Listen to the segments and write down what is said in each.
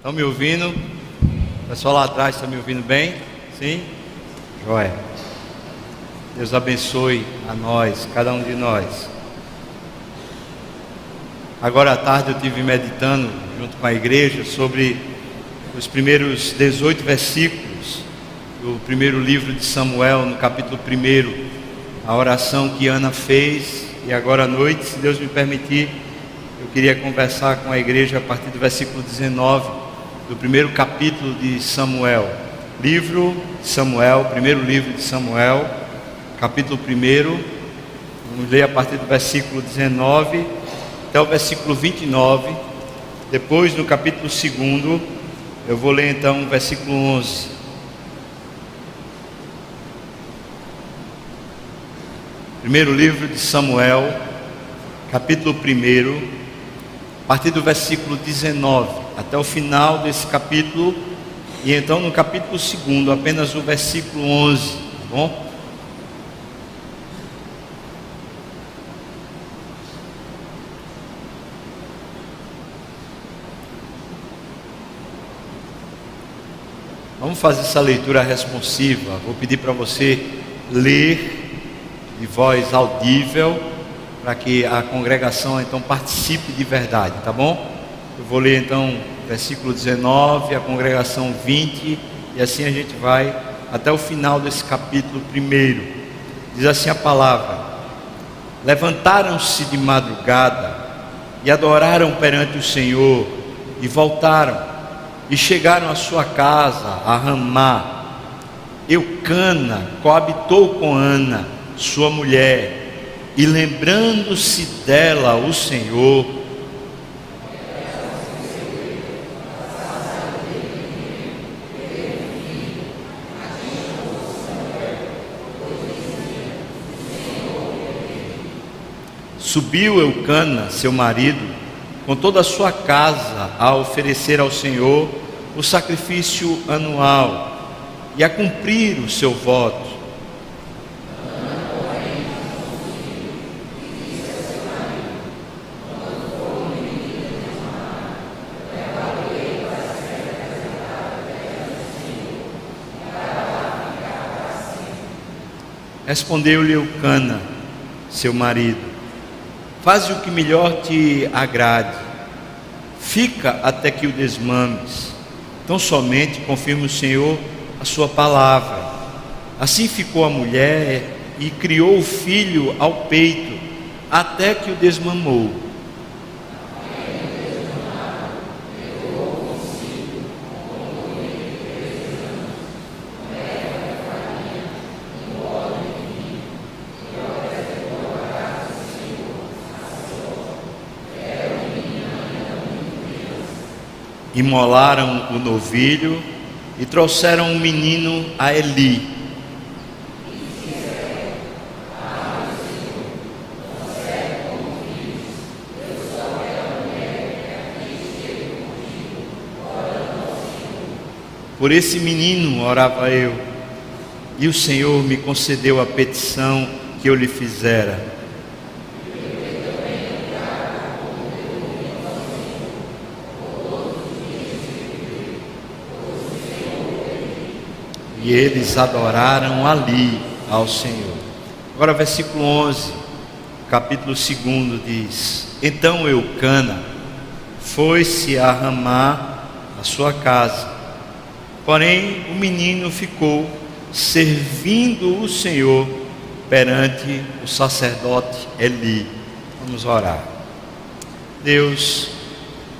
Estão me ouvindo? O pessoal lá atrás está me ouvindo bem? Sim? Joia. Deus abençoe a nós, cada um de nós. Agora à tarde eu estive meditando junto com a igreja sobre os primeiros 18 versículos do primeiro livro de Samuel, no capítulo 1, a oração que Ana fez. E agora à noite, se Deus me permitir, eu queria conversar com a igreja a partir do versículo 19 do primeiro capítulo de Samuel. Livro de Samuel, primeiro livro de Samuel, capítulo 1. Vamos ler a partir do versículo 19 até o versículo 29. Depois, no capítulo 2, eu vou ler então o versículo 11. Primeiro livro de Samuel, capítulo 1, a partir do versículo 19 até o final desse capítulo. E então no capítulo 2, apenas o versículo 11, tá bom? Vamos fazer essa leitura responsiva. Vou pedir para você ler de voz audível, para que a congregação então participe de verdade, tá bom? Eu vou ler então versículo 19, a congregação 20, e assim a gente vai até o final desse capítulo 1. Diz assim a palavra: levantaram-se de madrugada e adoraram perante o Senhor, e voltaram e chegaram à sua casa a Ramá. Eucana coabitou com Ana, sua mulher, e lembrando-se dela o Senhor, subiu Eucana, seu marido, com toda a sua casa, a oferecer ao Senhor o sacrifício anual e a cumprir o seu voto. Respondeu-lhe Eucana, seu marido: faze o que melhor te agrade, fica até que o desmames, tão somente confirma o Senhor a sua palavra. Assim ficou a mulher e criou o filho ao peito, até que o desmamou. Imolaram o novilho e trouxeram o menino a Eli. Por esse menino orava eu, e o Senhor me concedeu a petição que eu lhe fizera. E eles adoraram ali ao Senhor. Agora versículo 11, capítulo 2 diz: então Eucana foi-se a Ramá, a sua casa, porém o menino ficou servindo o Senhor perante o sacerdote Eli. Vamos orar. Deus,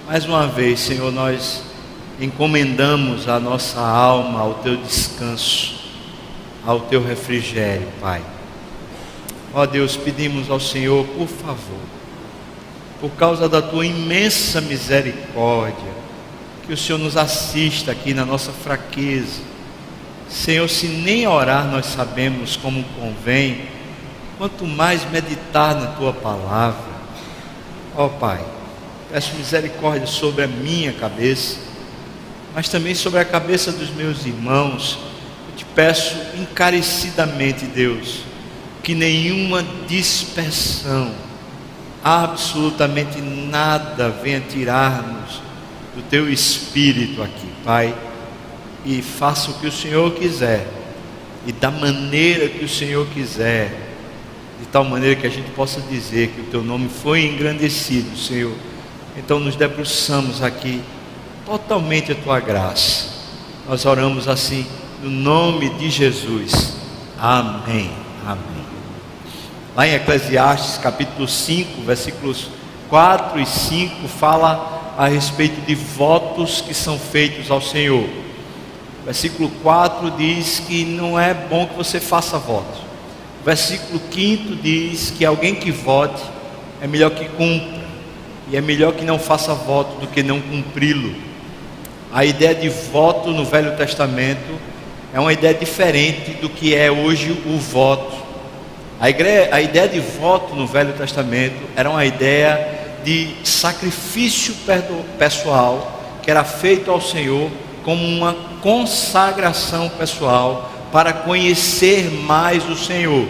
mais uma vez, Senhor, nós encomendamos a nossa alma ao teu descanso, ao teu refrigério, Pai. Ó Deus, pedimos ao Senhor, por favor, por causa da tua imensa misericórdia, que o Senhor nos assista aqui na nossa fraqueza. Senhor, se nem orar nós sabemos como convém, quanto mais meditar na tua palavra. Ó Pai, peço misericórdia sobre a minha cabeça, mas também sobre a cabeça dos meus irmãos. Eu te peço encarecidamente, Deus, que nenhuma dispersão, absolutamente nada, venha tirar-nos do teu Espírito aqui, Pai, e faça o que o Senhor quiser, e da maneira que o Senhor quiser, de tal maneira que a gente possa dizer que o teu nome foi engrandecido, Senhor. Então nos debruçamos aqui totalmente a tua graça. Nós oramos assim no nome de Jesus. Amém. Amém. Lá em Eclesiastes capítulo 5, versículos 4 e 5, fala a respeito de votos que são feitos ao Senhor. Versículo 4 diz que não é bom que você faça votos. Versículo 5 diz que alguém que vote é melhor que cumpra, e é melhor que não faça voto do que não cumpri-lo. A ideia de voto no Velho Testamento é uma ideia diferente do que é hoje o voto. A ideia de voto no Velho Testamento era uma ideia de sacrifício pessoal que era feito ao Senhor como uma consagração pessoal para conhecer mais o Senhor.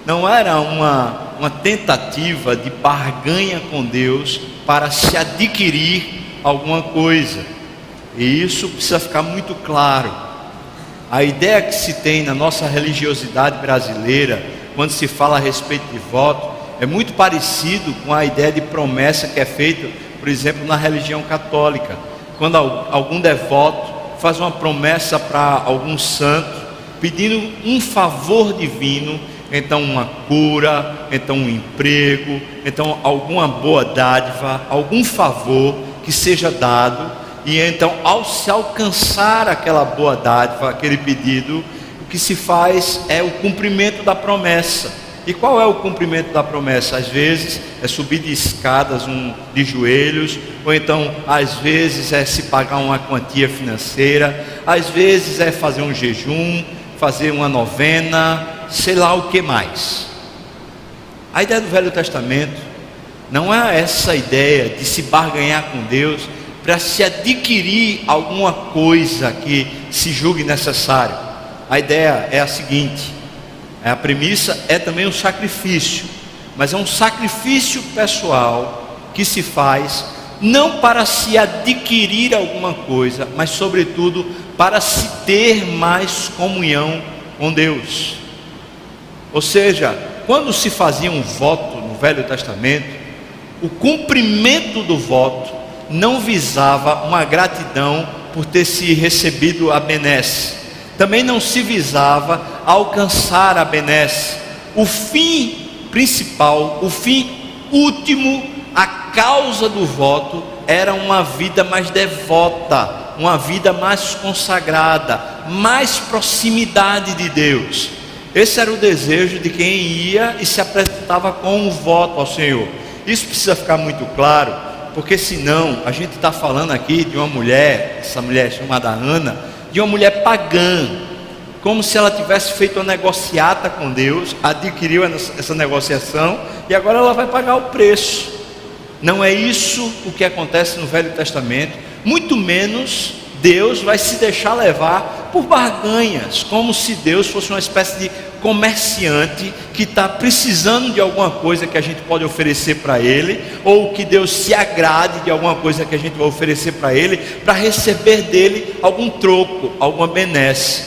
Não era uma tentativa de barganha com Deus para se adquirir alguma coisa. E isso precisa ficar muito claro. A ideia que se tem na nossa religiosidade brasileira, quando se fala a respeito de voto, é muito parecido com a ideia de promessa que é feita, por exemplo, na religião católica. Quando algum devoto faz uma promessa para algum santo, pedindo um favor divino, então uma cura, então um emprego, então alguma boa dádiva, algum favor que seja dado, e então ao se alcançar aquela boa dádiva, aquele pedido, o que se faz é o cumprimento da promessa. E qual é o cumprimento da promessa? Às vezes é subir de escadas de joelhos, ou então às vezes é se pagar uma quantia financeira, às vezes é fazer um jejum, fazer uma novena, sei lá o que mais. A ideia do Velho Testamento não é essa ideia de se barganhar com Deus para se adquirir alguma coisa que se julgue necessário. A ideia é a seguinte: a premissa é também um sacrifício, mas é um sacrifício pessoal que se faz não para se adquirir alguma coisa, mas sobretudo para se ter mais comunhão com Deus. Ou seja, quando se fazia um voto no Velho Testamento, o cumprimento do voto não visava uma gratidão por ter se recebido a benesse. Também não se visava alcançar a benesse. O fim principal, o fim último, a causa do voto era uma vida mais devota, uma vida mais consagrada, mais proximidade de Deus. Esse era o desejo de quem ia e se apresentava com um voto ao Senhor. Isso precisa ficar muito claro, porque senão a gente está falando aqui de uma mulher, essa mulher chamada Ana, de uma mulher pagã, como se ela tivesse feito uma negociata com Deus, adquiriu essa negociação e agora ela vai pagar o preço. Não é isso o que acontece no Velho Testamento, muito menos Deus vai se deixar levar por barganhas, como se Deus fosse uma espécie de comerciante que está precisando de alguma coisa que a gente pode oferecer para ele, ou que Deus se agrade de alguma coisa que a gente vai oferecer para ele, para receber dele algum troco, alguma benesse.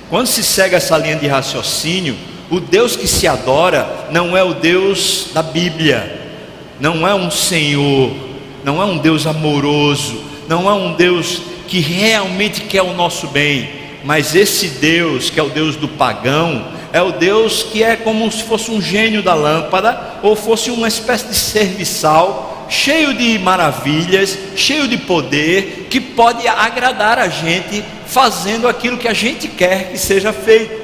Quando se segue essa linha de raciocínio, o Deus que se adora não é o Deus da Bíblia, não é um Senhor, não é um Deus amoroso, não é um Deus que realmente quer o nosso bem, mas esse Deus que é o Deus do pagão, é o Deus que é como se fosse um gênio da lâmpada, ou fosse uma espécie de serviçal, cheio de maravilhas, cheio de poder, que pode agradar a gente, fazendo aquilo que a gente quer que seja feito.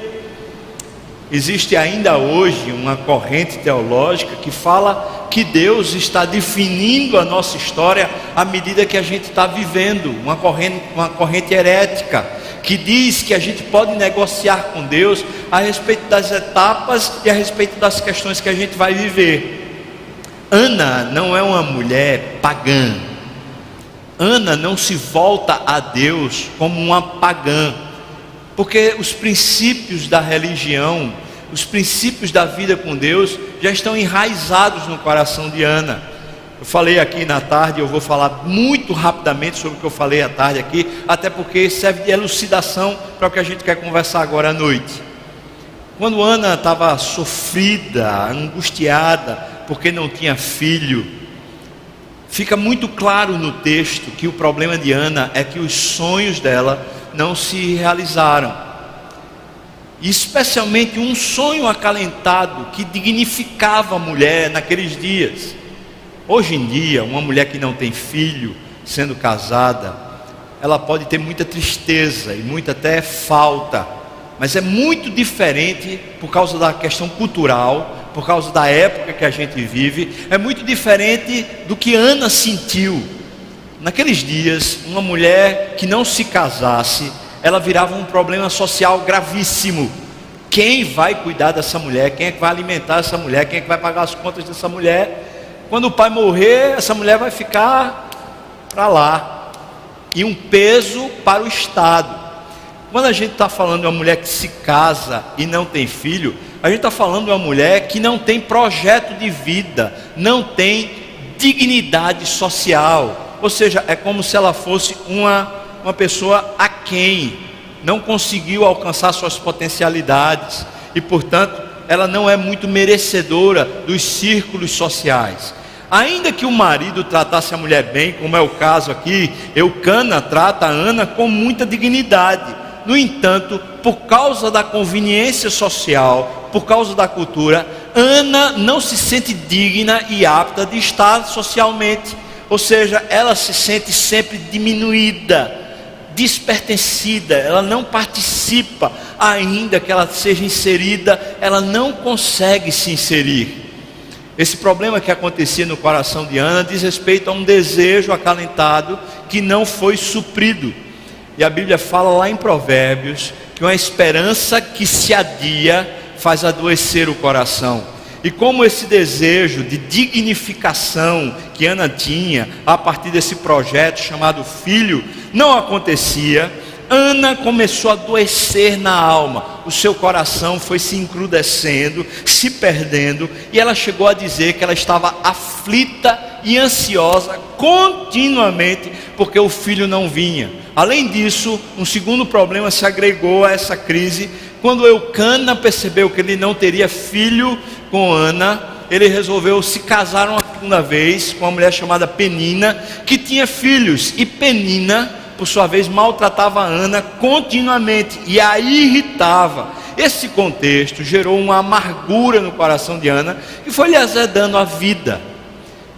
Existe ainda hoje uma corrente teológica que fala que Deus está definindo a nossa história à medida que a gente está vivendo, uma corrente herética, que diz que a gente pode negociar com Deus a respeito das etapas e a respeito das questões que a gente vai viver. Ana não é uma mulher pagã. Ana não se volta a Deus como uma pagã, porque os princípios da religião, os princípios da vida com Deus já estão enraizados no coração de Ana. Eu falei aqui na tarde, eu vou falar muito rapidamente sobre o que eu falei à tarde aqui, até porque serve de elucidação para o que a gente quer conversar agora à noite. Quando Ana estava sofrida, angustiada, porque não tinha filho, fica muito claro no texto que o problema de Ana é que os sonhos dela não se realizaram. E especialmente um sonho acalentado que dignificava a mulher naqueles dias. Hoje em dia, uma mulher que não tem filho, sendo casada, ela pode ter muita tristeza e muita até falta, mas é muito diferente por causa da questão cultural, por causa da época que a gente vive, é muito diferente do que Ana sentiu. Naqueles dias, uma mulher que não se casasse, ela virava um problema social gravíssimo. Quem vai cuidar dessa mulher? Quem é que vai alimentar essa mulher? Quem é que vai pagar as contas dessa mulher? Quando o pai morrer, essa mulher vai ficar para lá, e um peso para o Estado. Quando a gente está falando de uma mulher que se casa e não tem filho, a gente está falando de uma mulher que não tem projeto de vida, não tem dignidade social, ou seja, é como se ela fosse uma pessoa aquém, não conseguiu alcançar suas potencialidades, e portanto ela não é muito merecedora dos círculos sociais. Ainda que o marido tratasse a mulher bem, como é o caso aqui, Eucana trata a Ana com muita dignidade. No entanto, por causa da conveniência social, por causa da cultura, Ana não se sente digna e apta de estar socialmente, ou seja, ela se sente sempre diminuída, despertencida, ela não participa, ainda que ela seja inserida, ela não consegue se inserir. Esse problema que acontecia no coração de Ana diz respeito a um desejo acalentado que não foi suprido. E a Bíblia fala lá em Provérbios que uma esperança que se adia faz adoecer o coração. E como esse desejo de dignificação que Ana tinha a partir desse projeto chamado filho não acontecia, Ana começou a adoecer na alma, o seu coração foi se encrudecendo, se perdendo, e ela chegou a dizer que ela estava aflita e ansiosa continuamente, porque o filho não vinha. Além disso, um segundo problema se agregou a essa crise. Quando Eucana percebeu que ele não teria filho com Ana, ele resolveu se casar uma segunda vez com uma mulher chamada Penina, que tinha filhos, e Penina, por sua vez, maltratava Ana continuamente e a irritava. Esse contexto gerou uma amargura no coração de Ana e foi lhe azedando a vida.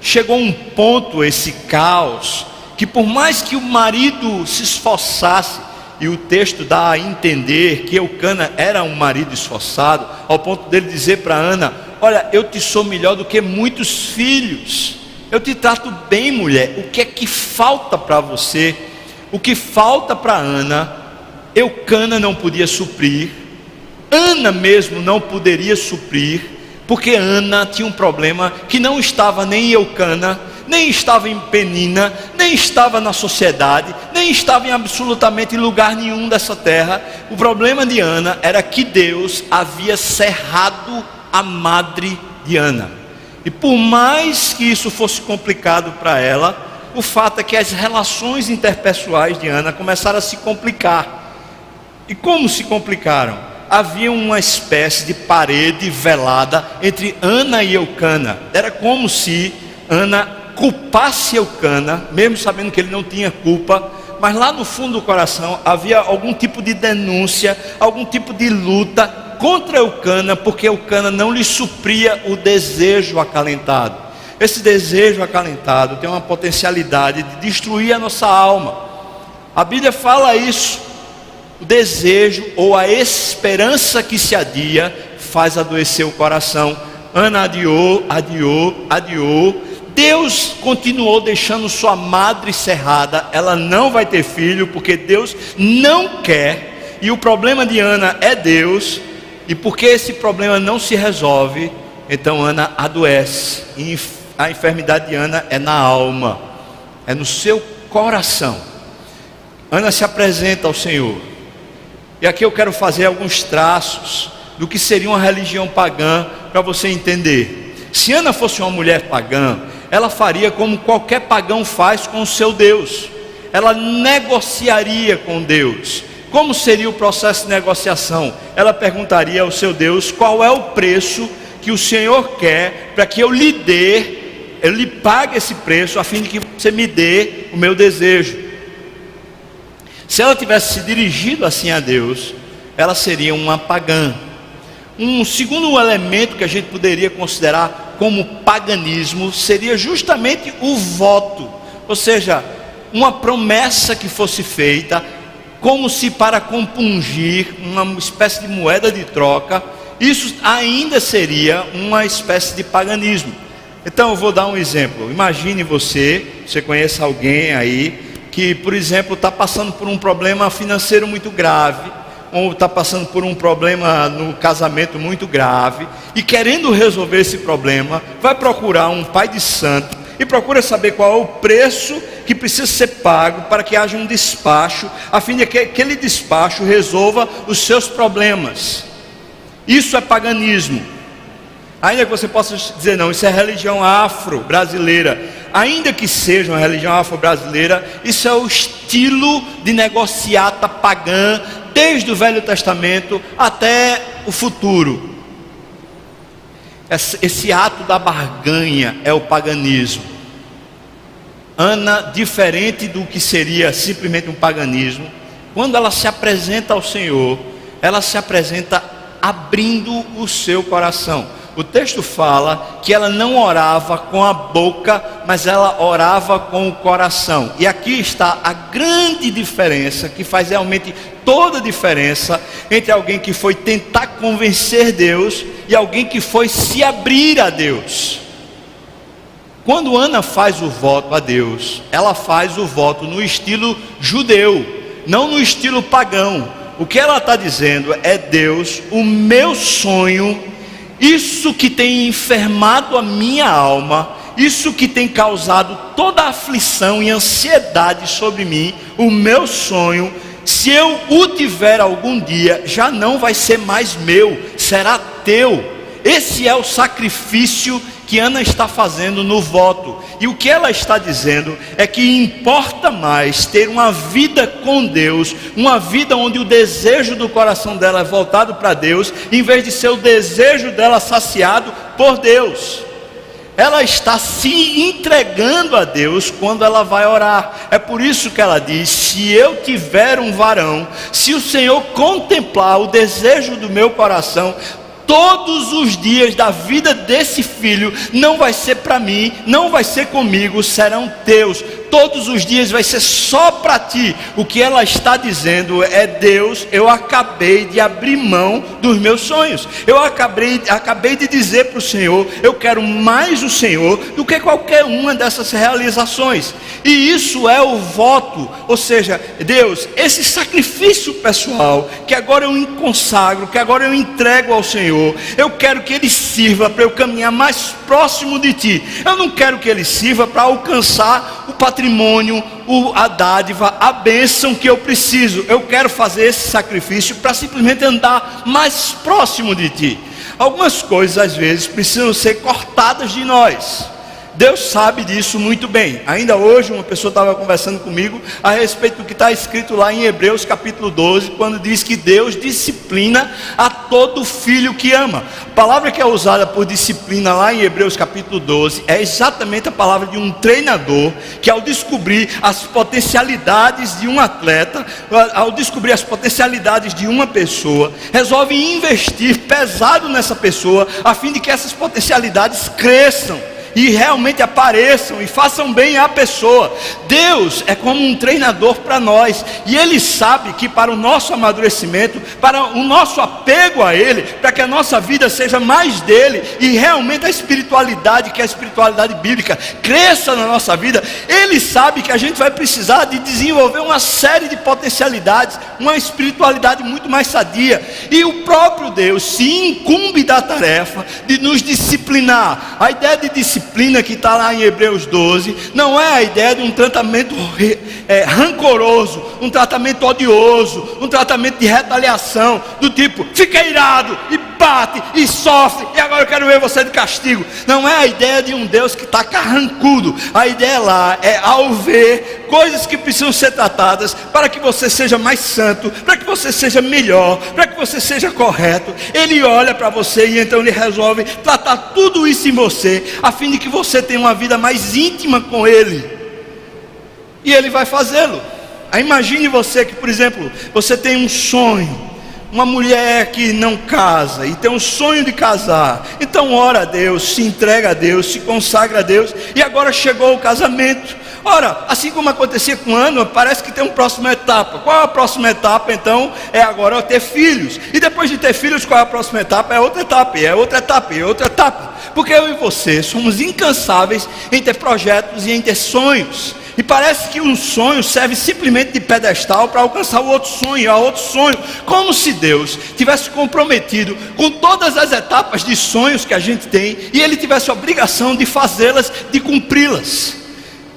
Chegou um ponto, esse caos, que por mais que o marido se esforçasse, e o texto dá a entender que Eucana era um marido esforçado, ao ponto dele dizer para Ana: olha, eu te sou melhor do que muitos filhos, eu te trato bem, mulher, o que é que falta para você? O que falta para Ana, Eucana não podia suprir, Ana mesmo não poderia suprir, porque Ana tinha um problema que não estava nem em Eucana, nem estava em Penina, nem estava na sociedade, nem estava em absolutamente lugar nenhum dessa terra. O problema de Ana era que Deus havia cerrado a madre de Ana, e por mais que isso fosse complicado para ela, o fato é que as relações interpessoais de Ana começaram a se complicar. E como se complicaram? Havia uma espécie de parede velada entre Ana e Eucana. Era como se Ana culpasse Eucana, mesmo sabendo que ele não tinha culpa, mas lá no fundo do coração havia algum tipo de denúncia, algum tipo de luta contra Eucana, porque Eucana não lhe supria o desejo acalentado. Esse desejo acalentado tem uma potencialidade de destruir a nossa alma. A Bíblia fala isso. O desejo ou a esperança que se adia faz adoecer o coração. Ana adiou. Deus continuou deixando sua madre cerrada. Ela não vai ter filho porque Deus não quer. E o problema de Ana é Deus. E porque esse problema não se resolve, então Ana adoece. E a enfermidade de Ana é na alma, é no seu coração. Ana se apresenta ao Senhor. E aqui eu quero fazer alguns traços do que seria uma religião pagã, para você entender. Se Ana fosse uma mulher pagã, ela faria como qualquer pagão faz com o seu Deus. Ela negociaria com Deus. Como seria o processo de negociação? Ela perguntaria ao seu Deus: qual é o preço que o Senhor quer para que eu lhe dê, eu lhe pague esse preço, a fim de que você me dê o meu desejo. Se ela tivesse se dirigido assim a Deus, ela seria uma pagã. Um segundo elemento que a gente poderia considerar como paganismo seria justamente o voto, ou seja, uma promessa que fosse feita como se para compungir, uma espécie de moeda de troca. Isso ainda seria uma espécie de paganismo. Então eu vou dar um exemplo. Imagine você conhece alguém aí que, por exemplo, está passando por um problema financeiro muito grave, ou está passando por um problema no casamento muito grave, e querendo resolver esse problema, vai procurar um pai de santo e procura saber qual é o preço que precisa ser pago para que haja um despacho, a fim de que aquele despacho resolva os seus problemas. Isso é paganismo. Ainda que você possa dizer, não, isso é religião afro-brasileira. Ainda que seja uma religião afro-brasileira, isso é o estilo de negociata pagã, desde o Velho Testamento até o futuro. Esse ato da barganha é o paganismo. Ana, diferente do que seria simplesmente um paganismo, quando ela se apresenta ao Senhor, ela se apresenta abrindo o seu coração. O texto fala que ela não orava com a boca, mas ela orava com o coração. E aqui está a grande diferença, que faz realmente toda a diferença entre alguém que foi tentar convencer Deus e alguém que foi se abrir a Deus. Quando Ana faz o voto a Deus, ela faz o voto no estilo judeu, não no estilo pagão. O que ela está dizendo é: Deus, o meu sonho, isso que tem enfermado a minha alma, isso que tem causado toda a aflição e ansiedade sobre mim, o meu sonho, se eu o tiver algum dia, já não vai ser mais meu, será teu. Esse é o sacrifício que Ana está fazendo no voto. E o que ela está dizendo é que importa mais ter uma vida com Deus, uma vida onde o desejo do coração dela é voltado para Deus, em vez de ser o desejo dela saciado por Deus. Ela está se entregando a Deus quando ela vai orar. É por isso que ela diz: se eu tiver um varão, se o Senhor contemplar o desejo do meu coração, todos os dias da vida desse filho, não vai ser para mim, não vai ser comigo, serão teus. Todos os dias vai ser só para ti. O que ela está dizendo é: Deus, eu acabei de abrir mão dos meus sonhos. Eu acabei de dizer para o Senhor: eu quero mais o Senhor do que qualquer uma dessas realizações. E isso é o voto. Ou seja, Deus, esse sacrifício pessoal que agora eu consagro, que agora eu entrego ao Senhor, eu quero que ele sirva para eu caminhar mais próximo de ti. Eu não quero que ele sirva para alcançar o patrimônio, a dádiva, a bênção que eu preciso. Eu quero fazer esse sacrifício para simplesmente andar mais próximo de ti. Algumas coisas às vezes precisam ser cortadas de nós. Deus sabe disso muito bem. Ainda hoje uma pessoa estava conversando comigo a respeito do que está escrito lá em Hebreus capítulo 12, quando diz que Deus disciplina a todo filho que ama. A palavra que é usada por disciplina lá em Hebreus capítulo 12 é exatamente a palavra de um treinador que, ao descobrir as potencialidades de um atleta, ao descobrir as potencialidades de uma pessoa, resolve investir pesado nessa pessoa, a fim de que essas potencialidades cresçam e realmente apareçam e façam bem à pessoa. Deus é como um treinador para nós, e Ele sabe que para o nosso amadurecimento, para o nosso apego a Ele, para que a nossa vida seja mais dele, e realmente a espiritualidade, que é a espiritualidade bíblica, cresça na nossa vida, Ele sabe que a gente vai precisar de desenvolver uma série de potencialidades, uma espiritualidade muito mais sadia, e o próprio Deus se incumbe da tarefa de nos disciplinar. A ideia de disciplina que está lá em Hebreus 12, não é a ideia de um tratamento rancoroso, um tratamento odioso, um tratamento de retaliação, do tipo, fica irado e bate e sofre, e agora eu quero ver você de castigo. Não é a ideia de um Deus que está carrancudo. A ideia lá é, ao ver coisas que precisam ser tratadas, para que você seja mais santo, para que você seja melhor, para que você seja correto, Ele olha para você e então Ele resolve tratar tudo isso em você, a fim de que você tenha uma vida mais íntima com Ele. E Ele vai fazê-lo. Aí imagine você que, por exemplo, você tem um sonho, uma mulher que não casa e tem um sonho de casar, então ora a Deus, se entrega a Deus, se consagra a Deus, e agora chegou o casamento. Ora, assim como acontecia com Ana, parece que tem uma próxima etapa. Qual é a próxima etapa? Então é agora ter filhos, e depois de ter filhos, qual é a próxima etapa? É outra etapa, e é outra etapa, e é outra etapa, porque eu e você somos incansáveis em ter projetos e em ter sonhos. E parece que um sonho serve simplesmente de pedestal para alcançar o outro sonho, como se Deus tivesse comprometido com todas as etapas de sonhos que a gente tem, e Ele tivesse a obrigação de fazê-las, de cumpri-las.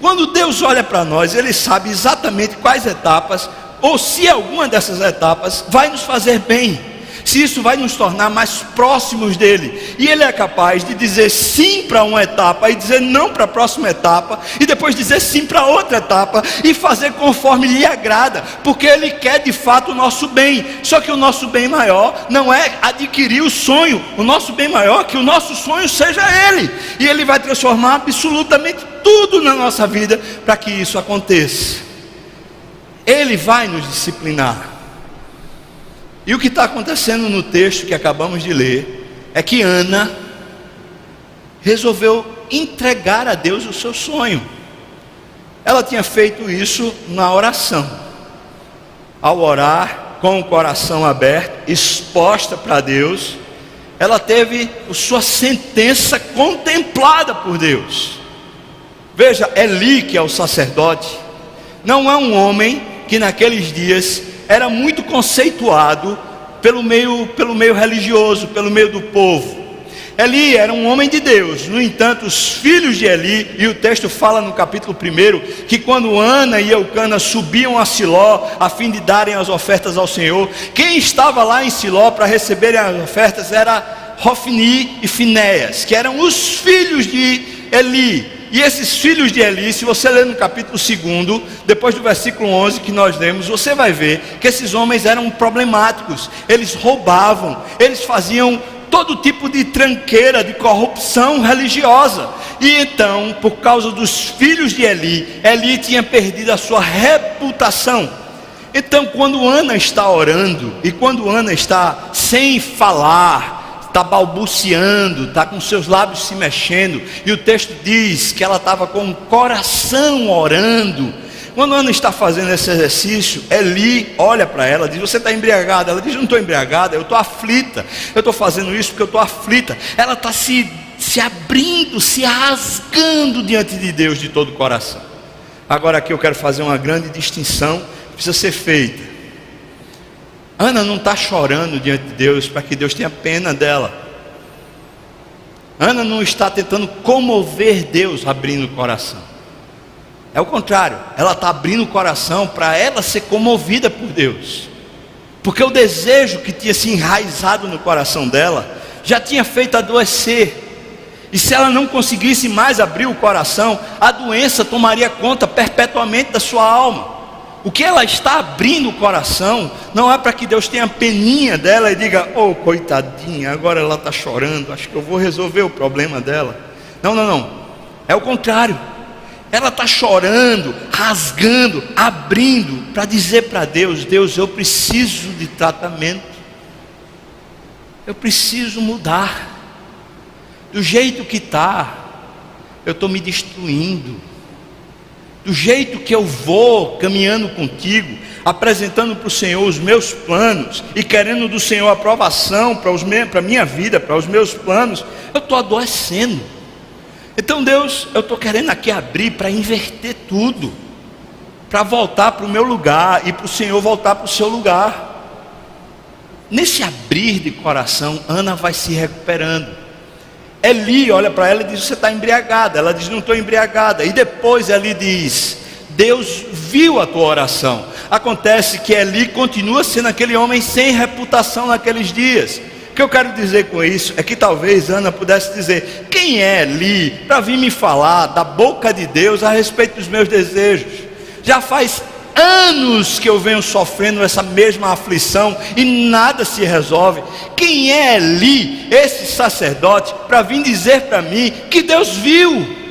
Quando Deus olha para nós, Ele sabe exatamente quais etapas, ou se alguma dessas etapas vai nos fazer bem, se isso vai nos tornar mais próximos dele, e Ele é capaz de dizer sim para uma etapa e dizer não para a próxima etapa, e depois dizer sim para outra etapa e fazer conforme lhe agrada, porque Ele quer de fato o nosso bem. Só que o nosso bem maior não é adquirir o sonho, o nosso bem maior é que o nosso sonho seja Ele, e Ele vai transformar absolutamente tudo na nossa vida para que isso aconteça. Ele vai nos disciplinar. E o que está acontecendo no texto que acabamos de ler é que Ana resolveu entregar a Deus o seu sonho. Ela tinha feito isso na oração. Ao orar com o coração aberto, exposta para Deus, ela teve a sua sentença contemplada por Deus. Veja, Eli, que é o sacerdote, não é um homem que naqueles dias era muito conceituado pelo meio religioso, pelo meio do povo. Eli era um homem de Deus. No entanto, os filhos de Eli, e o texto fala no capítulo 1, que quando Ana e Eucana subiam a Siló, a fim de darem as ofertas ao Senhor, quem estava lá em Siló para receberem as ofertas era Hofni e Finéias, que eram os filhos de Eli. E esses filhos de Eli, se você ler no capítulo 2, depois do versículo 11 que nós lemos, você vai ver que esses homens eram problemáticos. Eles roubavam, eles faziam todo tipo de tranqueira, de corrupção religiosa. E então, por causa dos filhos de Eli, Eli tinha perdido a sua reputação. Então, quando Ana está orando, e quando Ana está sem falar, está balbuciando, está com seus lábios se mexendo, e o texto diz que ela estava com o coração orando. Quando Ana está fazendo esse exercício, Eli olha para ela, diz: você está embriagada? Ela diz: não estou embriagada, eu estou aflita, eu estou fazendo isso porque eu estou aflita. Ela está se abrindo, se rasgando diante de Deus de todo o coração. Agora aqui eu quero fazer uma grande distinção que precisa ser feita. Ana não está chorando diante de Deus para que Deus tenha pena dela. Ana não está tentando comover Deus abrindo o coração. É o contrário, ela está abrindo o coração para ela ser comovida por Deus, porque o desejo que tinha se enraizado no coração dela já tinha feito adoecer. E se ela não conseguisse mais abrir o coração, a doença tomaria conta perpetuamente da sua alma. O que ela está abrindo o coração não é para que Deus tenha peninha dela e diga: oh, coitadinha, agora ela está chorando, acho que eu vou resolver o problema dela. Não, é o contrário. Ela está chorando, rasgando, abrindo para dizer para Deus: Deus, eu preciso de tratamento, eu preciso mudar. Do jeito que está, eu estou me destruindo. Do jeito que eu vou caminhando contigo, apresentando para o Senhor os meus planos e querendo do Senhor aprovação para a minha vida, para os meus planos, eu estou adoecendo. Então Deus, eu estou querendo aqui abrir para inverter tudo, para voltar para o meu lugar e para o Senhor voltar para o seu lugar. Nesse abrir de coração, Ana vai se recuperando. Eli olha para ela e diz: você está embriagada? Ela diz: não estou embriagada. E depois Eli diz: Deus viu a tua oração. Acontece que Eli continua sendo aquele homem sem reputação naqueles dias. O que eu quero dizer com isso é que talvez Ana pudesse dizer: quem é Eli para vir me falar da boca de Deus a respeito dos meus desejos? Já faz anos que eu venho sofrendo essa mesma aflição e nada se resolve. Quem é Eli, esse sacerdote, para vir dizer para mim que Deus viu?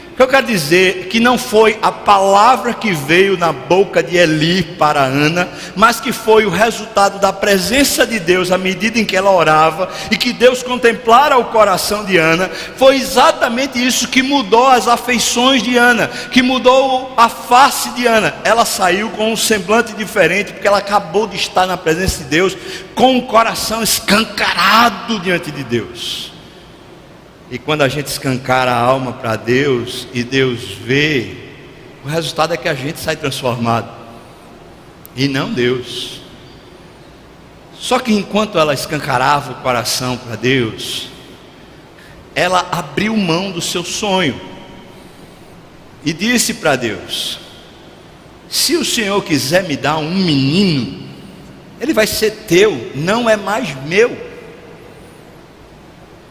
O que eu quero dizer é que não foi a palavra que veio na boca de Eli para Ana, mas que foi o resultado da presença de Deus à medida em que ela orava, e que Deus contemplara o coração de Ana. Foi exatamente isso que mudou as afeições de Ana, que mudou a face de Ana. Ela saiu com um semblante diferente, porque ela acabou de estar na presença de Deus, com o coração escancarado diante de Deus. E quando a gente escancara a alma para Deus e Deus vê, o resultado é que a gente sai transformado, e não Deus. Só que enquanto ela escancarava o coração para Deus, ela abriu mão do seu sonho e disse para Deus: se o Senhor quiser me dar um menino, ele vai ser teu, não é mais meu.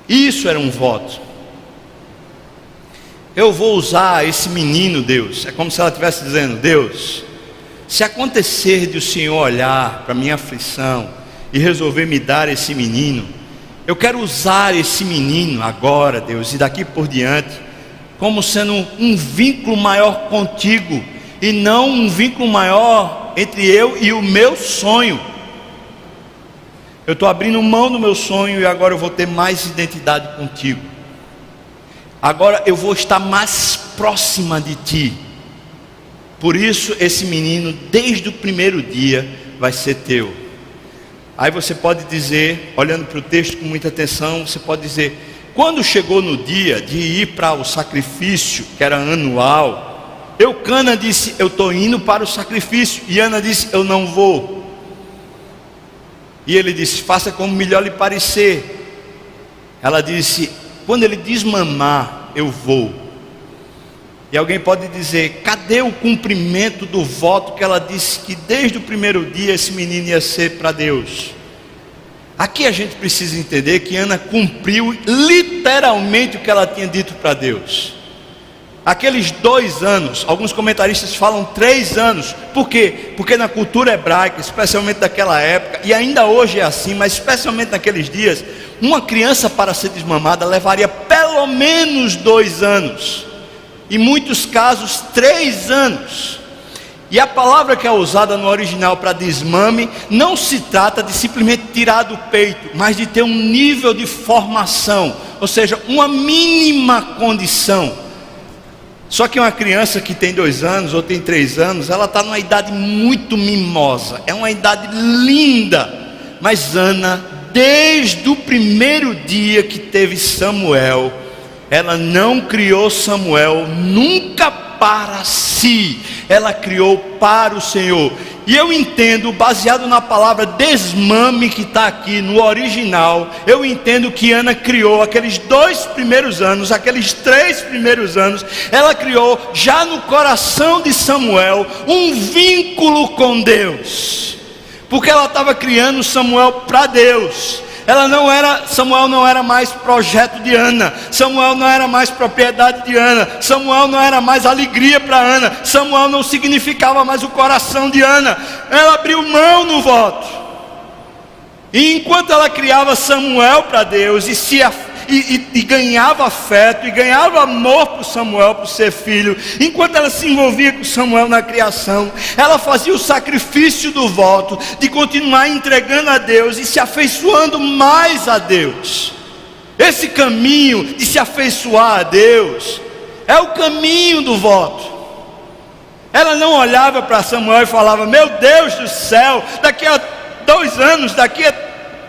Isso era um voto. Eu vou usar esse menino, Deus. É como se ela estivesse dizendo: Deus, se acontecer de o Senhor olhar para a minha aflição e resolver me dar esse menino, eu quero usar esse menino agora, Deus, e daqui por diante, como sendo um vínculo maior contigo, e não um vínculo maior entre eu e o meu sonho. Eu estou abrindo mão do meu sonho e agora eu vou ter mais identidade contigo. Agora eu vou estar mais próxima de ti. Por isso esse menino, desde o primeiro dia, vai ser teu. Aí você pode dizer, olhando para o texto com muita atenção, você pode dizer: quando chegou no dia de ir para o sacrifício, que era anual, Eucana disse: eu estou indo para o sacrifício. E Ana disse: eu não vou. E ele disse: faça como melhor lhe parecer. Ela disse: quando ele desmamar, eu vou. E alguém pode dizer: cadê o cumprimento do voto que ela disse que desde o primeiro dia esse menino ia ser para Deus? Aqui a gente precisa entender que Ana cumpriu literalmente o que ela tinha dito para Deus. Aqueles 2 anos, alguns comentaristas falam 3 anos. Por quê? Porque na cultura hebraica, especialmente daquela época, e ainda hoje é assim, mas especialmente naqueles dias, uma criança para ser desmamada levaria pelo menos 2 anos, em muitos casos 3 anos. E a palavra que é usada no original para desmame não se trata de simplesmente tirar do peito, mas de ter um nível de formação, ou seja, uma mínima condição. Só que uma criança que tem 2 anos ou tem 3 anos, ela está numa idade muito mimosa, é uma idade linda. Mas Ana, desde o primeiro dia que teve Samuel, ela não criou Samuel nunca para si, ela criou para o Senhor. E eu entendo, baseado na palavra desmame que está aqui no original, eu entendo que Ana criou aqueles 2 primeiros anos, aqueles 3 primeiros anos, ela criou já no coração de Samuel um vínculo com Deus, porque ela estava criando Samuel para Deus. Samuel não era mais projeto de Ana, Samuel não era mais propriedade de Ana, Samuel não era mais alegria para Ana, Samuel não significava mais o coração de Ana. Ela abriu mão no voto, e enquanto ela criava Samuel para Deus e ganhava afeto e ganhava amor por Samuel, por ser filho, enquanto ela se envolvia com Samuel na criação, ela fazia o sacrifício do voto de continuar entregando a Deus e se afeiçoando mais a Deus. Esse caminho de se afeiçoar a Deus é o caminho do voto. Ela não olhava para Samuel e falava: meu Deus do céu, daqui a 2 anos, daqui a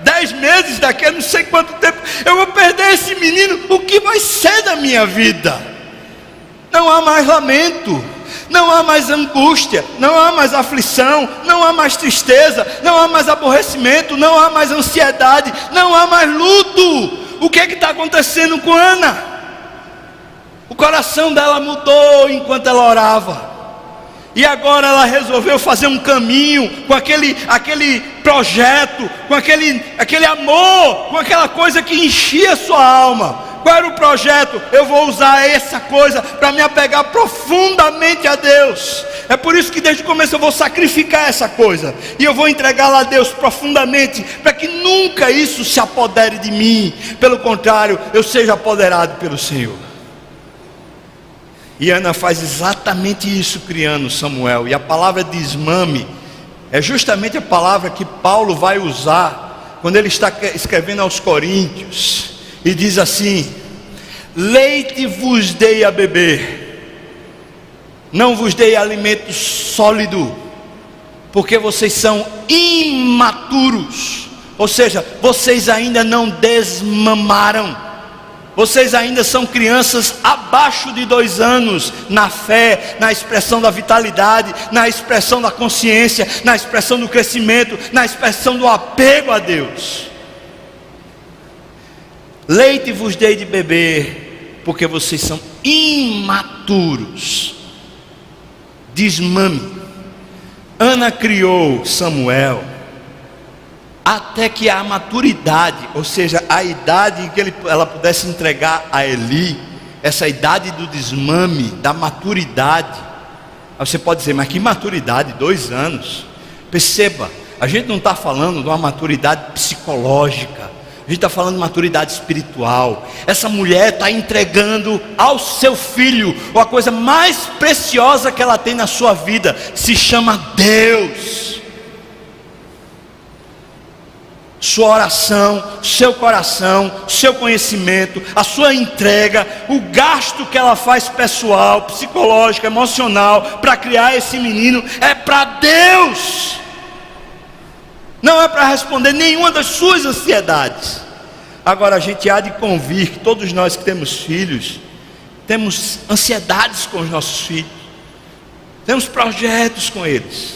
10 meses, daqui a não sei quanto tempo, eu vou perder esse menino, o que vai ser da minha vida? Não há mais lamento, não há mais angústia, não há mais aflição, não há mais tristeza, não há mais aborrecimento, não há mais ansiedade, não há mais luto. O que é que está acontecendo com Ana? O coração dela mudou enquanto ela orava, e agora ela resolveu fazer um caminho com aquele projeto, com aquele amor, com aquela coisa que enchia sua alma. Qual era o projeto? Eu vou usar essa coisa para me apegar profundamente a Deus. É por isso que desde o começo eu vou sacrificar essa coisa, e eu vou entregá-la a Deus profundamente, para que nunca isso se apodere de mim. Pelo contrário, eu seja apoderado pelo Senhor. E Ana faz exatamente isso criando Samuel. E a palavra desmame é justamente a palavra que Paulo vai usar quando ele está escrevendo aos Coríntios. E diz assim: leite vos dei a beber, não vos dei alimento sólido, porque vocês são imaturos. Ou seja, vocês ainda não desmamaram. Vocês ainda são crianças abaixo de 2 anos, na fé, na expressão da vitalidade, na expressão da consciência, na expressão do crescimento, na expressão do apego a Deus. Leite vos dei de beber, porque vocês são imaturos. Desmame. Ana criou Samuel até que a maturidade, ou seja, a idade em que ela pudesse entregar a Eli, essa idade do desmame, da maturidade. Aí você pode dizer, mas que maturidade? 2 anos. Perceba, a gente não está falando de uma maturidade psicológica, a gente está falando de maturidade espiritual. Essa mulher está entregando ao seu filho a coisa mais preciosa que ela tem na sua vida, se chama Deus. Sua oração, seu coração, seu conhecimento, a sua entrega, o gasto que ela faz pessoal, psicológico, emocional, para criar esse menino, é para Deus. Não é para responder nenhuma das suas ansiedades. Agora a gente há de convir que todos nós que temos filhos, temos ansiedades com os nossos filhos, temos projetos com eles,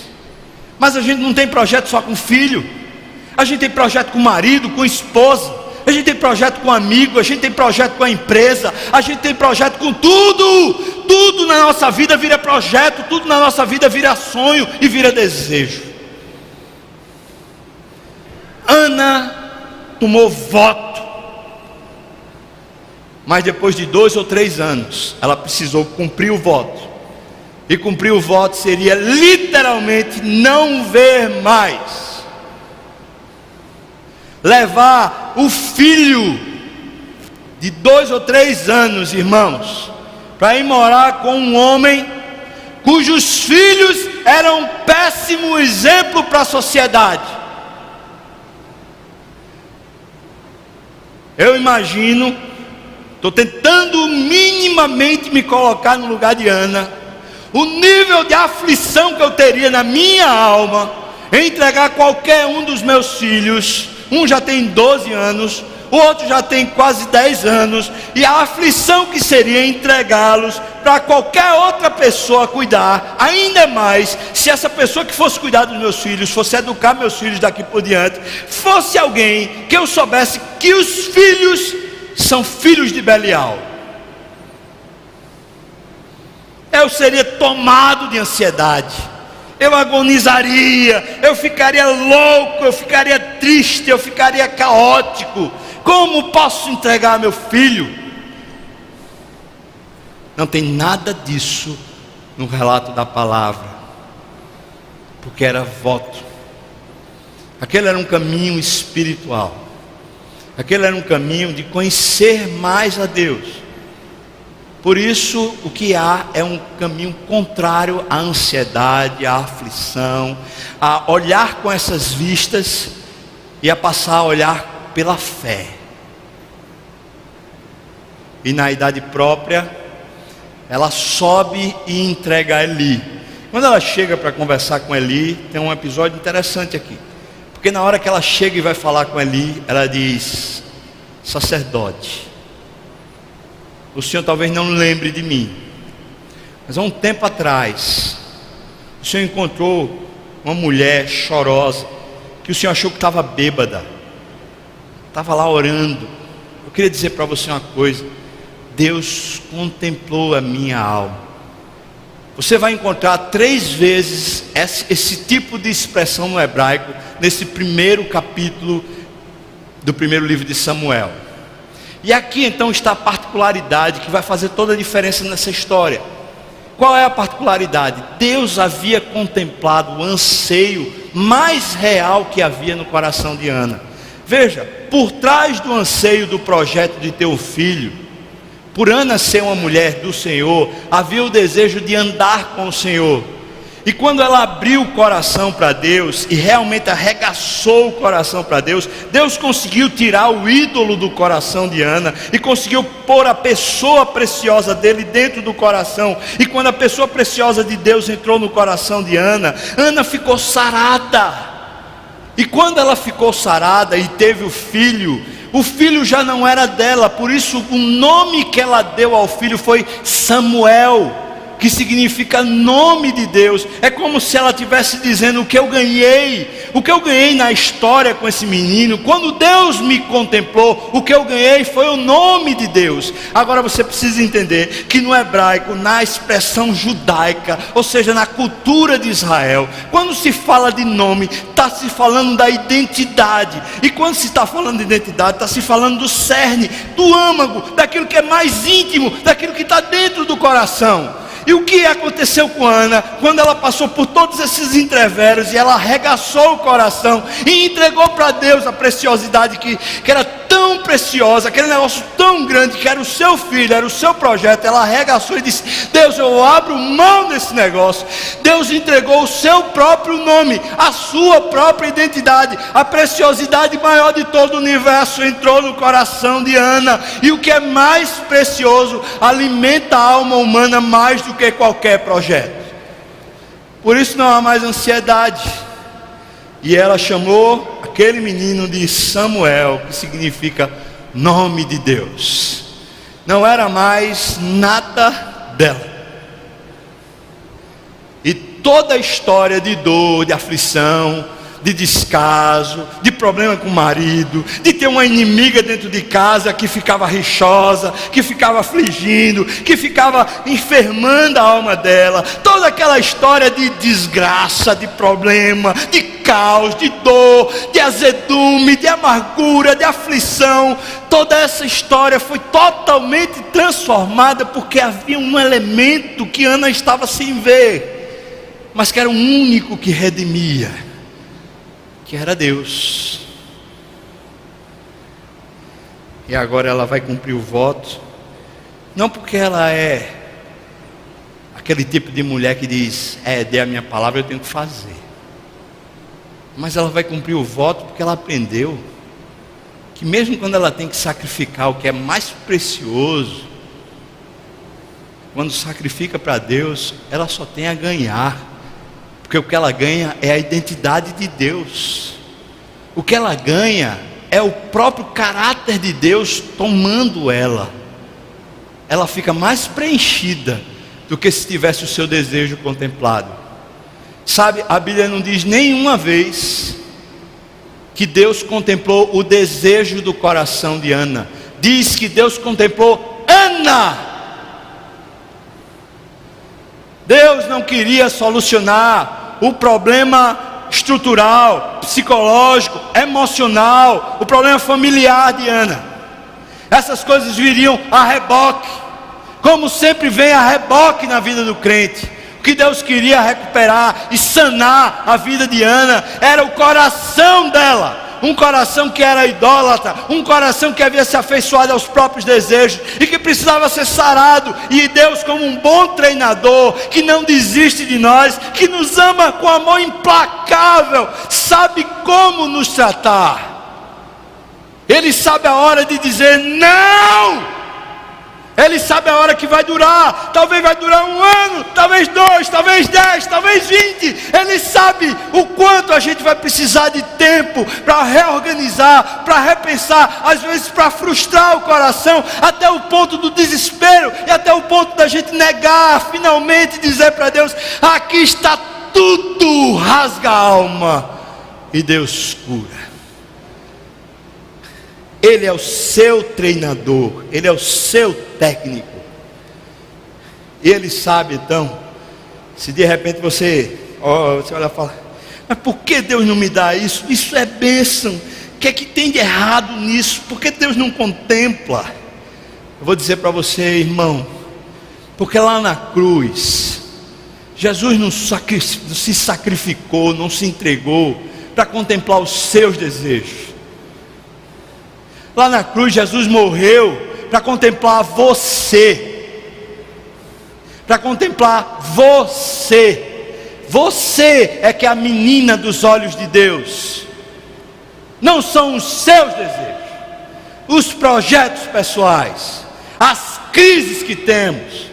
mas a gente não tem projeto só com filho. A gente tem projeto com o marido, com a esposa, a gente tem projeto com amigo, a gente tem projeto com a empresa, a gente tem projeto com tudo. Tudo na nossa vida vira projeto, tudo na nossa vida vira sonho e vira desejo. Ana tomou voto, mas depois de 2 ou 3 anos, ela precisou cumprir o voto. E cumprir o voto seria literalmente não ver mais. Levar o filho de 2 ou 3 anos, irmãos, para ir morar com um homem cujos filhos eram um péssimo exemplo para a sociedade. Eu imagino, estou tentando minimamente me colocar no lugar de Ana, o nível de aflição que eu teria na minha alma em entregar qualquer um dos meus filhos. Um já tem 12 anos, o outro já tem quase 10 anos, e a aflição que seria entregá-los para qualquer outra pessoa cuidar, ainda mais se essa pessoa que fosse cuidar dos meus filhos, fosse educar meus filhos daqui por diante, fosse alguém que eu soubesse que os filhos são filhos de Belial. Eu seria tomado de ansiedade, eu agonizaria, eu ficaria louco, eu ficaria triste, eu ficaria caótico. Como posso entregar meu filho? Não tem nada disso no relato da palavra, porque era voto. Aquele era um caminho espiritual, aquele era um caminho de conhecer mais a Deus. Por isso, o que há é um caminho contrário à ansiedade, à aflição, a olhar com essas vistas e a passar a olhar pela fé. E na idade própria, ela sobe e entrega a Eli. Quando ela chega para conversar com Eli, tem um episódio interessante aqui. Porque na hora que ela chega e vai falar com Eli, ela diz: sacerdote, o senhor talvez não lembre de mim, mas há um tempo atrás, o senhor encontrou uma mulher chorosa, que o senhor achou que estava bêbada, estava lá orando. Eu queria dizer para você uma coisa: Deus contemplou a minha alma. Você vai encontrar 3 vezes esse tipo de expressão no hebraico nesse primeiro capítulo do primeiro livro de Samuel. E aqui então está a particularidade que vai fazer toda a diferença nessa história. Qual é a particularidade? Deus havia contemplado o anseio mais real que havia no coração de Ana. Veja, por trás do anseio do projeto de ter um filho, por Ana ser uma mulher do Senhor, havia o desejo de andar com o Senhor. E quando ela abriu o coração para Deus e realmente arregaçou o coração para Deus, Deus conseguiu tirar o ídolo do coração de Ana e conseguiu pôr a pessoa preciosa dele dentro do coração. E quando a pessoa preciosa de Deus entrou no coração de Ana, Ana ficou sarada. E quando ela ficou sarada e teve o filho já não era dela, por isso o nome que ela deu ao filho foi Samuel, que significa nome de Deus. É como se ela estivesse dizendo: o que eu ganhei na história com esse menino, quando Deus me contemplou, o que eu ganhei foi o nome de Deus. Agora você precisa entender que no hebraico, na expressão judaica, ou seja, na cultura de Israel, quando se fala de nome, está se falando da identidade. E quando se está falando de identidade, está se falando do cerne, do âmago, daquilo que é mais íntimo, daquilo que está dentro do coração. E o que aconteceu com Ana, quando ela passou por todos esses entreveros, e ela arregaçou o coração, e entregou para Deus a preciosidade que era tão preciosa, aquele negócio tão grande, que era o seu filho, era o seu projeto. Ela arregaçou e disse: Deus, eu abro mão desse negócio. Deus entregou o seu próprio nome, a sua própria identidade, a preciosidade maior de todo o universo entrou no coração de Ana. E o que é mais precioso, alimenta a alma humana mais do que qualquer projeto. Por isso não há mais ansiedade. E ela chamou aquele menino de Samuel, que significa nome de Deus. Não era mais nada dela. E toda a história de dor, de aflição, de descaso, de problema com o marido, de ter uma inimiga dentro de casa que ficava rixosa, que ficava afligindo, que ficava enfermando a alma dela, toda aquela história de desgraça, de problema, de caos, de dor, de azedume, de amargura, de aflição, toda essa história foi totalmente transformada, porque havia um elemento que Ana estava sem ver, mas que era o único que redimia, que era Deus. E agora ela vai cumprir o voto, não porque ela é aquele tipo de mulher que diz: dê a minha palavra, eu tenho que fazer. Mas ela vai cumprir o voto porque ela aprendeu que mesmo quando ela tem que sacrificar o que é mais precioso, quando sacrifica para Deus, ela só tem a ganhar. Porque o que ela ganha é a identidade de Deus. O que ela ganha é o próprio caráter de Deus tomando ela. Ela fica mais preenchida do que se tivesse o seu desejo contemplado. Sabe, a Bíblia não diz nenhuma vez que Deus contemplou o desejo do coração de Ana. Diz que Deus contemplou Ana. Deus não queria solucionar o problema estrutural, psicológico, emocional, o problema familiar de Ana. Essas coisas viriam a reboque, como sempre vem a reboque na vida do crente. O que Deus queria recuperar e sanar a vida de Ana era o coração dela. Um coração que era idólatra, um coração que havia se afeiçoado aos próprios desejos e que precisava ser sarado. E Deus, como um bom treinador que não desiste de nós, que nos ama com amor implacável, sabe como nos tratar. Ele sabe a hora de dizer não. Ele sabe a hora que vai durar. Talvez vai durar 1 ano, talvez 2, talvez 10, talvez 20. Ele sabe o quanto a gente vai precisar de tempo para reorganizar, para repensar, às vezes para frustrar o coração, até o ponto do desespero, e até o ponto da gente negar, finalmente dizer para Deus: aqui está tudo, rasga a alma, e Deus cura. Ele é o seu treinador, Ele é o seu técnico. E Ele sabe então, se de repente você olha e fala: Mas por que Deus não me dá isso? Isso é bênção. O que é que tem de errado nisso? Por que Deus não contempla? Eu vou dizer para você, irmão, porque lá na cruz, Jesus não se sacrificou, não se entregou para contemplar os seus desejos. Lá na cruz, Jesus morreu para contemplar você, para contemplar você. Você é que é a menina dos olhos de Deus. Não são os seus desejos, os projetos pessoais, as crises que temos,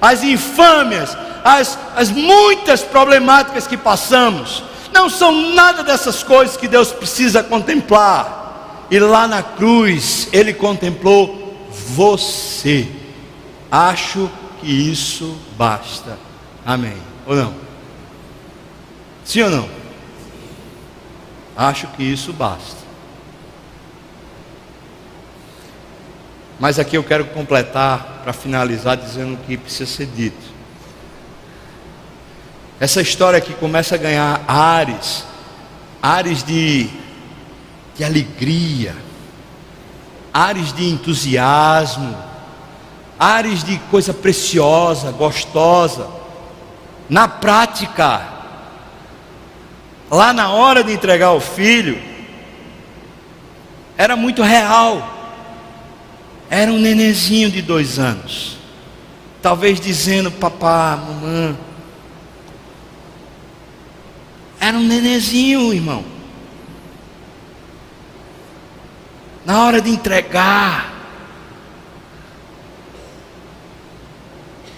as infâmias, as muitas problemáticas que passamos. Não são nada dessas coisas que Deus precisa contemplar. E lá na cruz Ele contemplou você. Acho que isso basta. Amém? Ou não? Sim ou não? Acho que isso basta. Mas aqui eu quero completar, para finalizar, dizendo o que precisa ser dito. Essa história aqui começa a ganhar ares de alegria, ares de entusiasmo, ares de coisa preciosa, gostosa. Na prática, lá na hora de entregar o filho, era muito real. Era um nenenzinho de 2 anos, talvez dizendo: papá, mamãe. Era um nenenzinho, irmão. Na hora de entregar,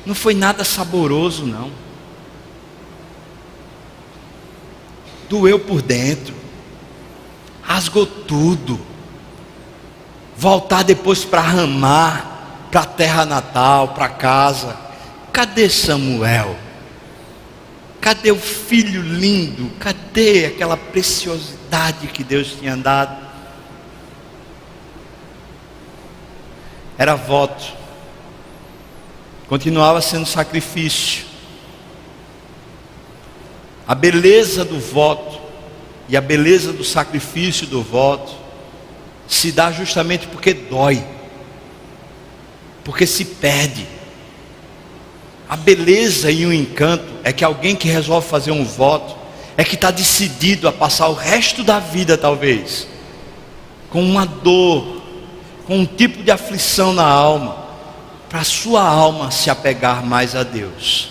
não foi nada saboroso, não. Doeu por dentro, rasgou tudo. Voltar depois para Ramá, para a terra natal, para casa. Cadê Samuel? Cadê o filho lindo? Cadê aquela preciosidade que Deus tinha dado? Era voto, continuava sendo sacrifício. A beleza do voto e a beleza do sacrifício do voto se dá justamente porque dói, porque se perde. A beleza e o encanto é que alguém que resolve fazer um voto é que está decidido a passar o resto da vida, talvez, com uma dor, com um tipo de aflição na alma, para a sua alma se apegar mais a Deus.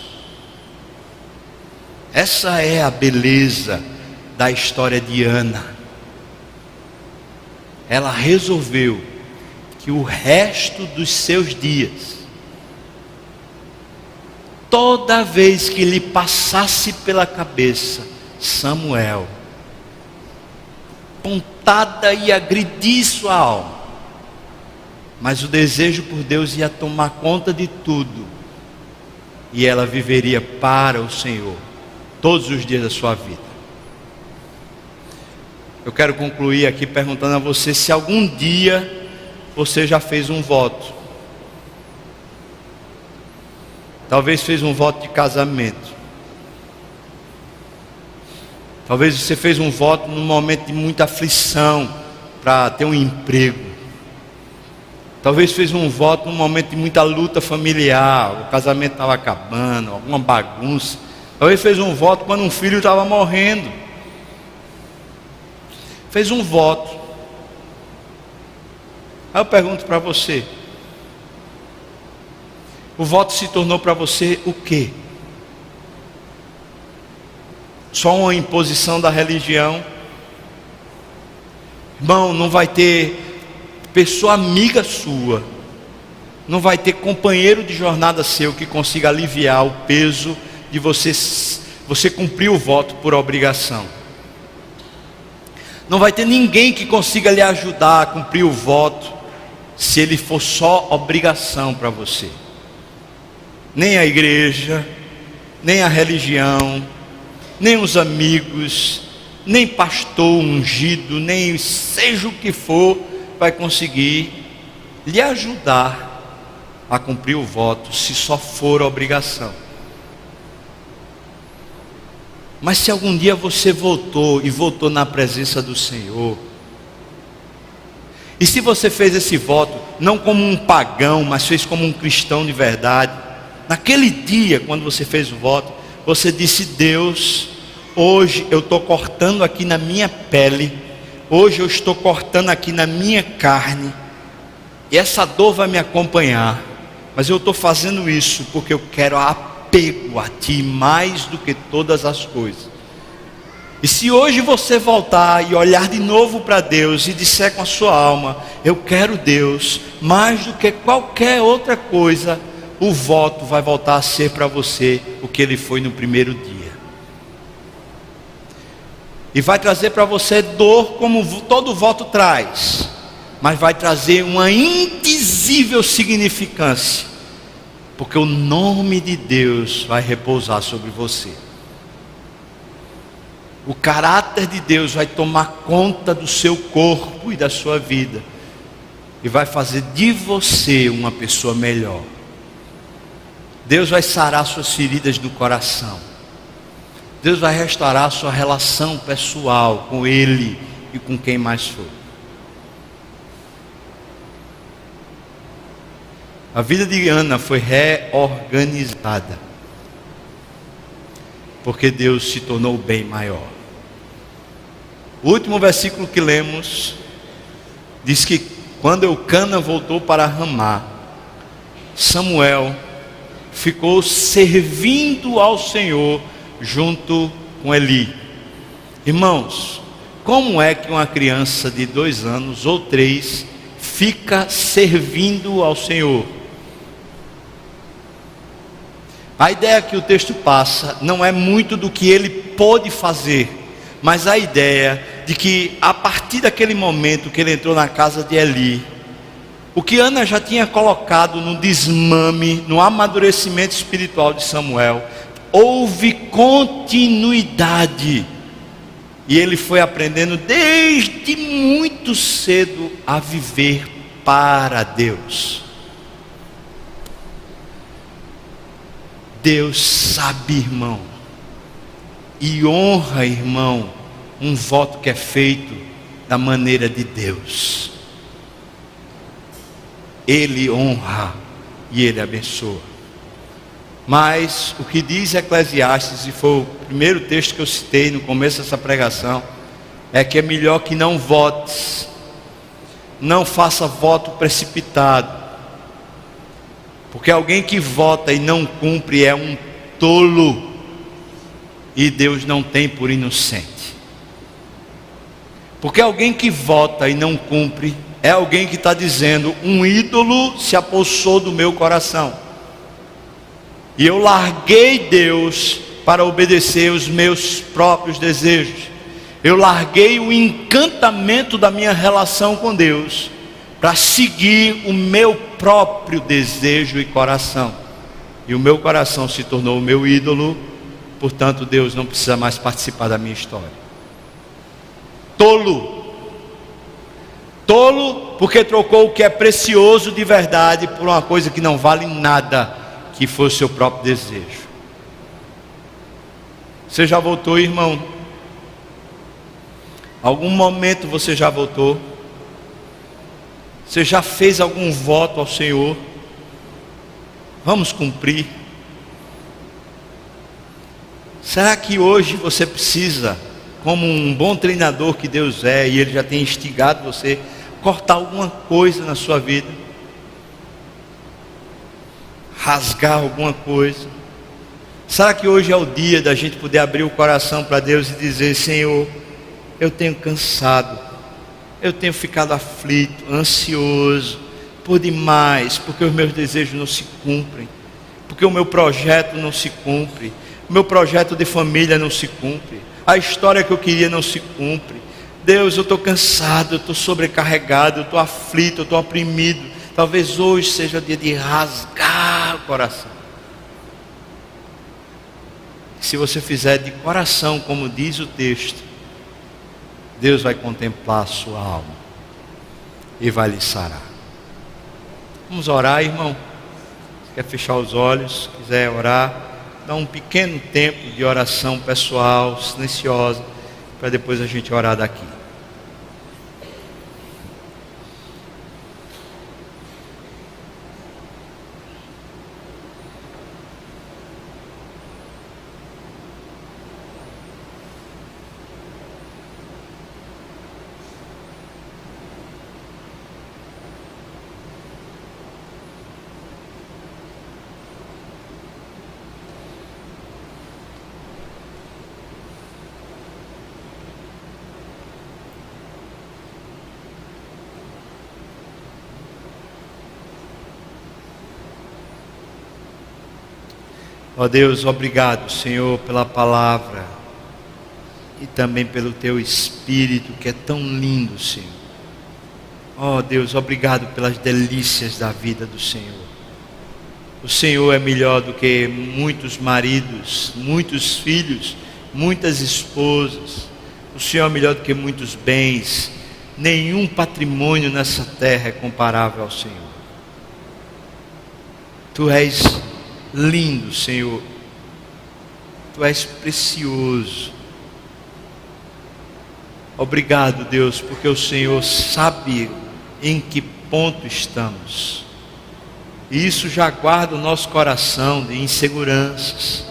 Essa é a beleza da história de Ana. Ela resolveu que o resto dos seus dias, toda vez que lhe passasse pela cabeça Samuel, pontada ia agredir sua alma, mas o desejo por Deus ia tomar conta de tudo, e ela viveria para o Senhor todos os dias da sua vida. Eu quero concluir aqui perguntando a você se algum dia você já fez um voto. Talvez fez um voto de casamento. Talvez você fez um voto num momento de muita aflição para ter um emprego. Talvez fez um voto num momento de muita luta familiar, o casamento estava acabando, alguma bagunça. Talvez fez um voto quando um filho estava morrendo. Fez um voto. Aí eu pergunto para você: o voto se tornou para você o quê? Só uma imposição da religião? Irmão, não vai ter pessoa amiga sua, não vai ter companheiro de jornada seu que consiga aliviar o peso de você cumprir o voto por obrigação. Não vai ter ninguém que consiga lhe ajudar a cumprir o voto se ele for só obrigação para você. Nem a igreja, nem a religião, nem os amigos, nem pastor ungido, nem seja o que for, vai conseguir lhe ajudar a cumprir o voto se só for obrigação. Mas se algum dia você voltou e voltou na presença do Senhor, e se você fez esse voto, não como um pagão, mas fez como um cristão de verdade, naquele dia, quando você fez o voto, você disse: Deus, hoje eu estou cortando aqui na minha pele, hoje eu estou cortando aqui na minha carne, e essa dor vai me acompanhar, mas eu estou fazendo isso porque eu quero apego a Ti mais do que todas as coisas. E se hoje você voltar e olhar de novo para Deus e disser com a sua alma: eu quero Deus mais do que qualquer outra coisa, o voto vai voltar a ser para você o que ele foi no primeiro dia. E vai trazer para você dor, como todo voto traz, mas vai trazer uma indizível significância, porque o nome de Deus vai repousar sobre você. O caráter de Deus vai tomar conta do seu corpo e da sua vida, e vai fazer de você uma pessoa melhor. Deus vai sarar suas feridas no coração. Deus vai restaurar sua relação pessoal com Ele e com quem mais for. A vida de Ana foi reorganizada, porque Deus se tornou bem maior. O último versículo que lemos diz que quando Eucana voltou para Ramá, Samuel ficou servindo ao Senhor junto com Eli. Irmãos, como é que uma criança de 2 anos ou 3 fica servindo ao Senhor? A ideia que o texto passa não é muito do que ele pôde fazer, mas a ideia de que a partir daquele momento que ele entrou na casa de Eli, o que Ana já tinha colocado no desmame, no amadurecimento espiritual de Samuel, houve continuidade, e ele foi aprendendo desde muito cedo a viver para Deus. Deus sabe, irmão, e honra, irmão, um voto que é feito da maneira de Deus. Ele honra e Ele abençoa. Mas o que diz Eclesiastes, e foi o primeiro texto que eu citei no começo dessa pregação, é que é melhor que não votes, não faça voto precipitado, porque alguém que vota e não cumpre é um tolo, e Deus não tem por inocente. Porque alguém que vota e não cumpre é alguém que está dizendo: um ídolo se apossou do meu coração, e eu larguei Deus para obedecer os meus próprios desejos. Eu larguei o encantamento da minha relação com Deus para seguir o meu próprio desejo e coração, e o meu coração se tornou o meu ídolo. Portanto, Deus não precisa mais participar da minha história. Tolo, porque trocou o que é precioso de verdade por uma coisa que não vale nada, que foi o seu próprio desejo. Você já voltou, irmão? Algum momento você já voltou? Você já fez algum voto ao Senhor? Vamos cumprir. Será que hoje você precisa, como um bom treinador que Deus é, e Ele já tem instigado você, cortar alguma coisa na sua vida? Rasgar alguma coisa? Será que hoje é o dia da gente poder abrir o coração para Deus e dizer: Senhor, eu tenho cansado, eu tenho ficado aflito, ansioso, por demais, porque os meus desejos não se cumprem, porque o meu projeto não se cumpre, o meu projeto de família não se cumpre, a história que eu queria não se cumpre. Deus, eu estou cansado, eu estou sobrecarregado, eu estou aflito, eu estou oprimido. Talvez hoje seja o dia de rasgar o coração. Se você fizer de coração, como diz o texto, Deus vai contemplar a sua alma e vai lhe sarar. Vamos orar, irmão? Se quer fechar os olhos, quiser orar, dar um pequeno tempo de oração pessoal, silenciosa, para depois a gente orar daqui. Ó Deus, obrigado, Senhor, pela palavra e também pelo Teu Espírito que é tão lindo, Senhor. Ó Deus, obrigado pelas delícias da vida do Senhor. O Senhor é melhor do que muitos maridos, muitos filhos, muitas esposas. O Senhor é melhor do que muitos bens. Nenhum patrimônio nessa terra é comparável ao Senhor. Tu és lindo, Senhor. Tu és precioso. Obrigado, Deus, porque o Senhor sabe em que ponto estamos. E isso já guarda o nosso coração de inseguranças.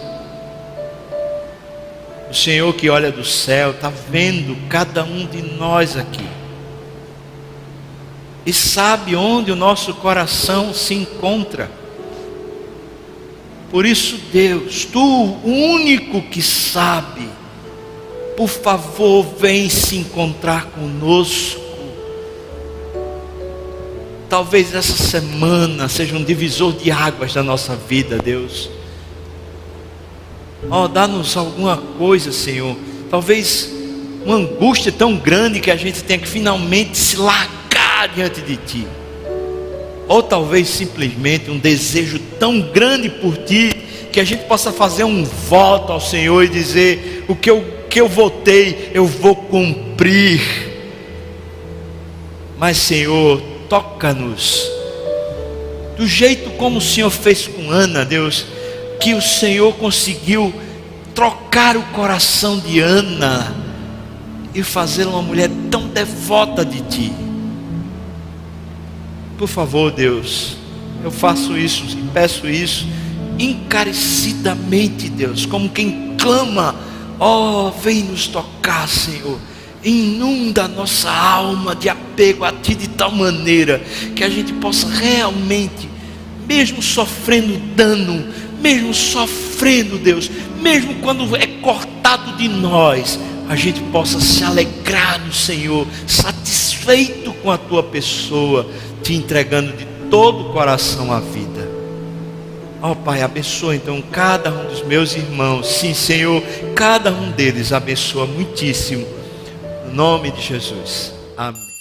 O Senhor que olha do céu está vendo cada um de nós aqui. E sabe onde o nosso coração se encontra. Por isso, Deus, Tu, o único que sabe, por favor, vem se encontrar conosco. Talvez essa semana seja um divisor de águas da nossa vida, Deus. Ó, dá-nos alguma coisa, Senhor. Talvez uma angústia tão grande que a gente tenha que finalmente se largar diante de Ti. Ou talvez simplesmente um desejo tão grande por Ti, que a gente possa fazer um voto ao Senhor e dizer: o que eu votei, eu vou cumprir. Mas Senhor, toca-nos, do jeito como o Senhor fez com Ana, Deus, que o Senhor conseguiu trocar o coração de Ana e fazê-la uma mulher tão devota de Ti. Por favor, Deus, eu faço isso e peço isso encarecidamente, Deus, como quem clama: ó, vem nos tocar, Senhor. Inunda a nossa alma de apego a Ti de tal maneira que a gente possa realmente, mesmo sofrendo dano, mesmo sofrendo, Deus, mesmo quando é cortado de nós, a gente possa se alegrar no Senhor, satisfeito com a Tua pessoa, Te entregando de todo o coração a vida. Ó Pai, abençoa então cada um dos meus irmãos. Sim, Senhor, cada um deles abençoa muitíssimo. No nome de Jesus. Amém.